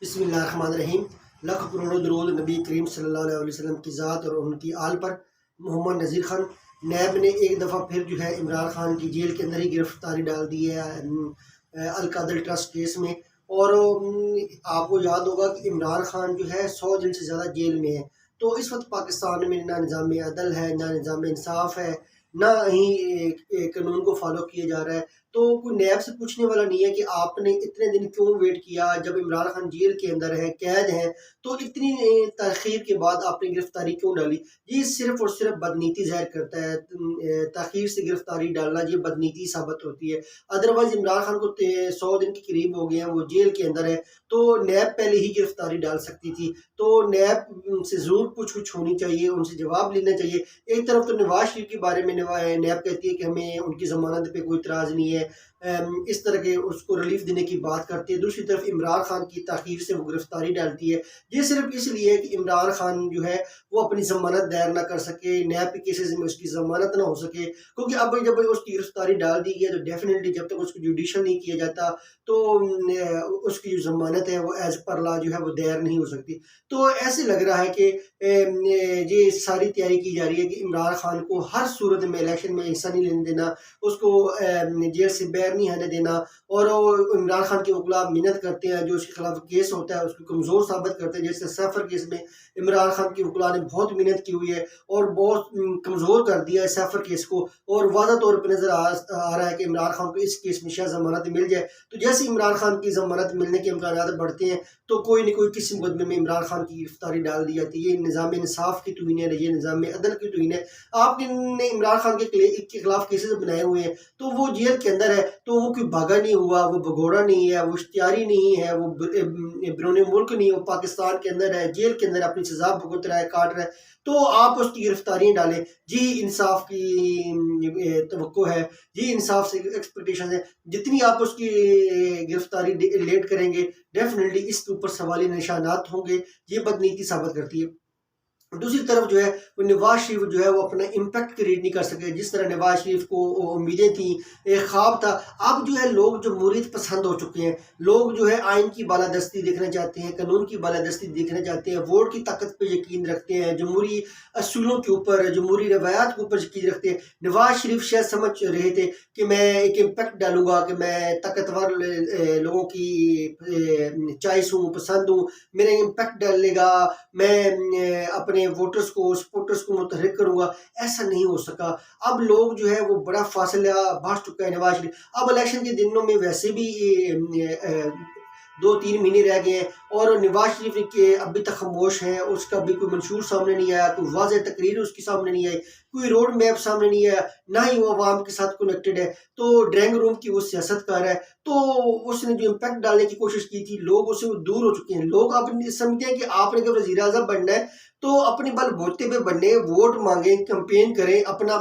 बिस्मिल्लाहिर्रहमानिर्रहीम। लख करोड़ों दरूद नबी करीम सल्लल्लाहु अलैहि वसल्लम की ज़ात और उनकी आल पर। मोहम्मद नज़ीर खान नैब ने एक दफ़ा फिर जो है इमरान खान की जेल के अंदर ही गिरफ्तारी डाल दी है अल-कादल ट्रस्ट केस में। और आपको याद होगा कि इमरान खान जो है 100 दिन से ज़्यादा जेल में है। तो इस वक्त पाकिस्तान में ना निज़ाम अदल है, ना निज़ाम इंसाफ है, ना ही कानून को फॉलो किया जा रहा है। तो कोई नैब से पूछने वाला नहीं है कि आपने इतने दिन क्यों वेट किया, जब इमरान खान जेल के अंदर है, कैद है, तो इतनी ताख़ीर के बाद आपने गिरफ्तारी क्यों डाली। ये सिर्फ और सिर्फ बदनीति ज़ाहिर करता है। ताख़ीर से गिरफ्तारी डालना ये बदनीति साबित होती है। अदरवाइज इमरान खान को 100 दिन के करीब हो गए हैं, वो जेल के अंदर है, तो नैब पहले ही गिरफ्तारी डाल सकती थी। तो नैब से ज़रूर कुछ होनी चाहिए, उनसे जवाब लेना चाहिए। एक तरफ तो नवाज शरीफ के बारे में नैब कहती है कि हमें उनकी ज़मानत पे कोई इतराज़ नहीं है, इस तरह के उसको रिलीफ देने की बात करती है। दूसरी तरफ इमरान खान की ताख़ीर से वो गिरफ्तारी डालती है। ये सिर्फ इसलिए है कि इमरान खान जो है वो अपनी ज़मानत दायर ना कर सके, नैब के केसेस में उसकी ज़मानत ना हो सके। क्योंकि अब जब उसकी गिरफ्तारी डाल दी गई है तो डेफिनेटली जब तक उसको जुडिशल नहीं किया जाता तो उसकी जो ज़मानत है वो एज़ पर लॉ जो है वो दायर नहीं हो सकती। तो ऐसे लग रहा है कि ये सारी तैयारी की जा रही है कि इमरान खान को हर सूरत में इलेक्शन में हिस्सा नहीं लेने देना, उसको जेल से बाहर नहीं आने देना। और इमरान खान के वकील मिन्नत करते हैं, जो उसके खिलाफ केस होता है उसको कमज़ोर साबित करते हैं। जैसे सैफर केस में इमरान खान के वकील ने बहुत मिन्नत की हुई है और बहुत कमज़ोर कर दिया है सैफर केस को। और वाज़ा तौर पर नज़र आ रहा है कि इमरान खान को इस केस में शायद ज़मानत मिल जाए। तो जैसे इमरान खान की ज़मानत मिलने के इम्कान बढ़ते हैं तो कोई न कोई किसी मुकदमे में इमरान खान की गिरफ्तारी डाल दी जाती है। ये निज़ाम इंसाफ की तौहीन है, ये निज़ाम अदल की तौहीन है। आपने इमरान खान के खिलाफ केसेस बनाए हुए हैं, तो वो जेल के अंदर है, तो वो कोई भागा नहीं हुआ, वो भगोड़ा नहीं है, वो इश्तियारी नहीं है, वो बैरून मुल्क नहीं है, वो पाकिस्तान के अंदर है, जेल के अंदर अपनी सजा भुगत रहा है, काट रहा है। तो आप उसकी गिरफ्तारियाँ डालें। जी इंसाफ की तवक्को है, जी इंसाफ से एक्सपेक्टेशन है। जितनी आप उसकी गिरफ्तारी लेट करेंगे, डेफिनेटली इसके ऊपर सवालिया निशानात होंगे। ये बदनीति साबित करती है। दूसरी तरफ जो है वो नवाज शरीफ जो है वो अपना इम्पैक्ट क्रिएट नहीं कर सके, जिस तरह नवाज शरीफ को उम्मीदें थी, एक ख्वाब था। अब जो है लोग जमहूरियत पसंद हो चुके हैं। लोग जो है आइन की बालादस्ती देखना चाहते हैं, कानून की बालादस्ती देखना चाहते हैं, वोट की ताकत पर यकीन रखते हैं, जमहूरी असूलों के ऊपर, जमहूरी रवायात के ऊपर यकीन रखते हैं। नवाज शरीफ शायद समझ रहे थे कि मैं एक इम्पैक्ट डालूंगा, कि मैं ताकतवर लोगों की चॉइस हूँ, पसंद हूँ, मेरा इम्पैक्ट डालेगा, मैं अपने वोटर्स को, सपोर्टर्स को मुतहरिक करूंगा। ऐसा नहीं हो सका। अब लोग जो है वो बड़ा फासला बढ़ चुका है नवाज शरीफ। अब इलेक्शन के दिनों में वैसे भी 2-3 महीने रह गए हैं और नवाज शरीफ के अभी तक खामोश हैं। उसका भी कोई मंशूर सामने नहीं आया, कोई वाज़ेह तकरीर उसकी सामने नहीं आई, कोई रोड मैप सामने नहीं आया, ना ही वो अवाम के साथ कनेक्टेड है। तो ड्राइंग रूम की वो सियासत कर रहा है। तो उसने जो इम्पैक्ट डालने की कोशिश की थी, लोग उससे दूर हो चुके हैं। लोग अब समझते हैं कि आपने जब वज़ीर आज़म बनना है तो अपने बलबूते पे बनने, वोट मांगे, कंपेन करें, अपना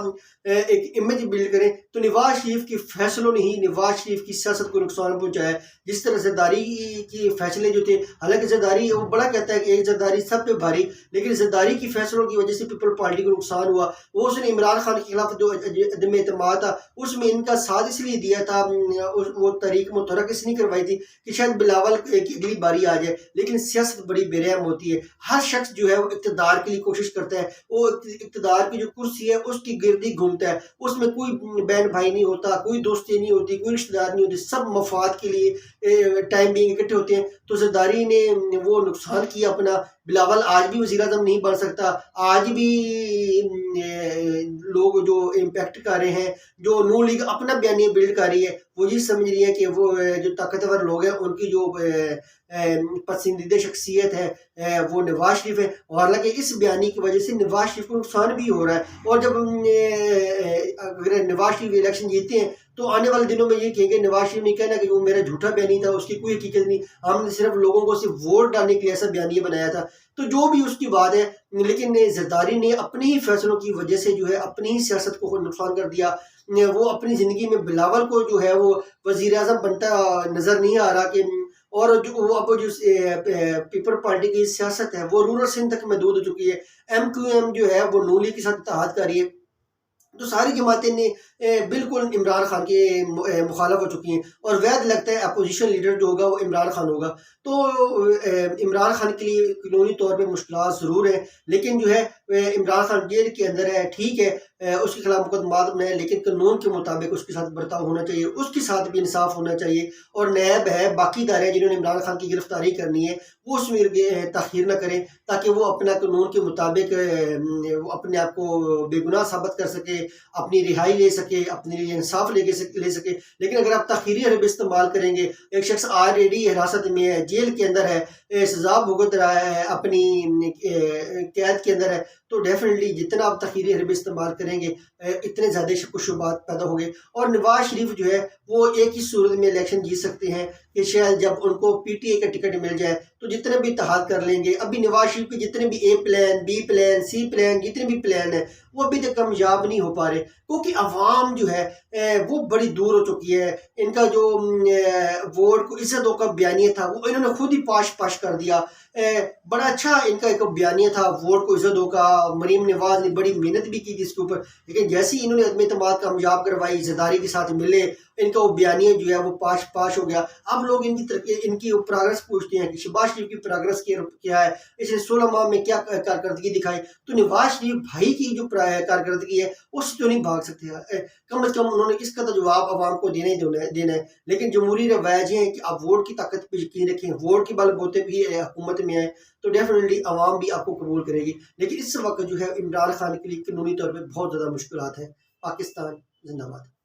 एक इमेज बिल्ड करें। तो नवाज शरीफ के फैसलों ने ही नवाज शरीफ की सियासत को नुकसान पहुंचाया। जिस तरह जरदारी के फैसले जो थे, हालांकि जरदारी वो बड़ा कहता है कि एक जरदारी सब पे भारी, लेकिन जरदारी की फैसलों की वजह से पीपल पार्टी को नुकसान हुआ। वो उसने इमरान खान के खिलाफ जो अदम एतमाद था उसमें इनका साथ इसलिए दिया था, वो तहरीक मुतहर्रिक इसलिए नहीं करवाई थी कि शायद बिलावल की अगली बारी आ जाए। लेकिन सियासत बड़ी बेरहम होती है। हर शख्स जो है वो इक़्तिदार के लिए कोशिश करता है, वो इक़्तिदार की जो कुर्सी है उसकी गिर्द ही घूमता है। उसमें कोई बहन भाई नहीं होता, कोई दोस्ती नहीं होती, कोई रिश्तेदार नहीं होती, सब मफाद के लिए टाइम बेइंग इकट्ठे होते हैं। तो जरदारी ने वो नुकसान किया अपना। बिलावल आज भी वज़ीर आज़म नहीं बन सकता। आज भी लोग जो इम्पैक्ट कर रहे हैं, जो नून लीग अपना बयानिया बिल्ड कर रही है, वो ये समझ रही है कि वो जो ताकतवर लोग हैं उनकी जो पसंदीदा शख्सियत है वो नवाज शरीफ है। और हालांकि इस बयानी की वजह से नवाज शरीफ को नुकसान भी हो रहा है। और जब अगर नवाज शरीफ इलेक्शन जीतते हैं तो आने वाले दिनों में ये कहेंगे नवाज शरीफ ने कहना कि वो मेरा झूठा बयानी था, उसकी कोई हकीकत नहीं, हमने सिर्फ लोगों को सिर्फ वोट डालने के लिए ऐसा बयानिया बनाया था। तो जो भी उसकी बात है, लेकिन जरदारी ने अपने ही फैसलों की वजह से जो है अपनी ही सियासत को नुकसान कर दिया। वो अपनी ज़िंदगी में बिलावल को जो है वो वज़ीर आज़म बनता नज़र नहीं आ रहा कि। और जो वो अब जो पीपल पार्टी की सियासत है वो रूरल सिंध तक महदूद हो चुकी है। MQM जो है वो नून लीग के साथ इत्तेहाद कर रही है। तो सारी जमातें ने बिल्कुल इमरान खान के मुखालफ हो चुकी हैं और वैद लगता है अपोजिशन लीडर जो होगा वो इमरान खान होगा। तो इमरान खान के लिए कानूनी तौर पे मुश्किलात ज़रूर हैं, लेकिन जो है इमरान खान जेल के अंदर है, ठीक है, उसके खिलाफ मुकदमात बनाए, लेकिन कानून के मुताबिक उसके साथ बर्ताव होना चाहिए, उसके साथ भी इंसाफ होना चाहिए। और नैब है, बाकी इदारे हैं जिन्होंने इमरान खान की गिरफ्तारी करनी है, वो उसमें ताख़ीर न करें, ताकि वो अपना कानून के मुताबिक वो अपने आप को बेगुनाह साबित कर सके, अपनी रिहाई ले सके, अपने लिए इंसाफ ले सके। लेकिन अगर आप तखीरी हरब इस्तेमाल करेंगे, एक शख्स ऑलरेडी हिरासत में है, जेल के अंदर है, सजा भुगत रहा है, अपनी कैद के अंदर है, तो डेफिनेटली जितना आप तखीरी हरब इस्तेमाल करेंगे इतने ज़्यादा शक शुबात पैदा होंगे। और नवाज शरीफ जो है वो एक ही सूरत में इलेक्शन जीत सकते हैं कि शायद जब उनको पीटीए का टिकट मिल जाए तो जितने भी इत्तेहाद कर लेंगे। अभी नवाज शरीफ के जितने भी ए प्लान, बी प्लान, सी प्लान, जितने भी प्लान है वो अभी तक कामयाब नहीं हो पा रहे, क्योंकि अवाम जो है वो बड़ी दूर हो चुकी है। इनका जो वोट को इज्जत दो का बयानिया था वो इन्होंने खुद ही पाश पाश कर दिया। बड़ा अच्छा इनका एक बयानिया था वोट को इज्जत दो का, मरीम नवाज ने बड़ी मेहनत भी की थी इसके ऊपर, लेकिन जैसे ही इन्होंने अदम एतमाद कामयाब करवाई, इज्जतदारी के साथ मिले, इनका वो बयानिया जो है वो पाश पाश हो गया। अब लोग इनकी प्रोग्रेस पूछते हैं कि शहबाज शरीफ की प्रोग्रेस क्या है, इसने 16 माह में क्या कारकर्दगी दिखाई। तो नवाज शरीफ भाई की जो कारकर्दगी है उससे तो नहीं भाग सकते, कम अज कम उन्होंने इसका तो जवाब आवाम को देना है। लेकिन जमहूरी रवायज हैं कि आप वोट की ताकत पर यकीन रखें, वोट के बलबूते भी हुकूमत में आए तो डेफिनेटली आवाम भी आपको कबूल करेगी। लेकिन इस वक्त जो है इमरान खान के लिए कानूनी तौर पर बहुत ज़्यादा मुश्किलात हैं। पाकिस्तान जिंदाबाद।